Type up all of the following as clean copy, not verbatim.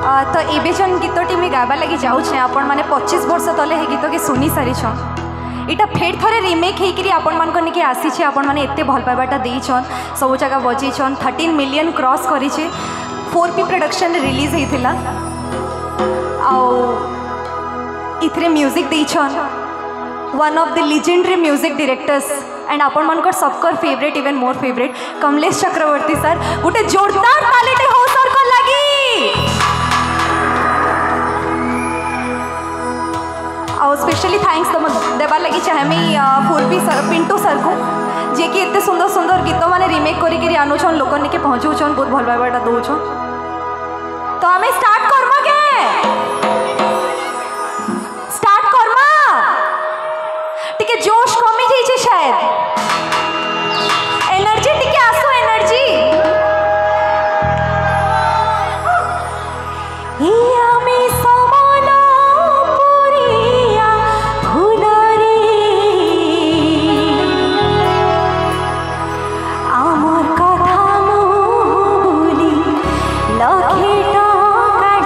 तो ये जन गीतटी मुझे गावा लगी जाऊे आपण मैंने 25 वर्ष तले हे गीत के शुनी सारी इटा फेर थे रिमेक होकर आपण मान निके आसी आपण मैंने एत भल पाइबाटा देछन सब जगह बजेछन 13 मिलियन क्रॉस करी 4P प्रोडक्शन रिलीज होता इथरे music देछन one of the legendary music directors and आपण मानकर सबकर favourite even more favourite Kamlesh चक्रवर्ती सर गोटे जोरदार तालीटे हो सर को लगी और स्पेशली थैंक्स तुम देवार लगी चाहे 4P सर पिंटू सर को जे कि एते सुंदर सुंदर गीत मैंने रिमेक करी आनुछन लोक निके पहुँचाऊन बहुत भल भावटा दौन तो आम स्टार्ट करमा के स्टार्ट करमा टिके जोश कमी जाइए शायद एनर्जी टिके आसो एनर्जी लखे टका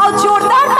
और जोरदार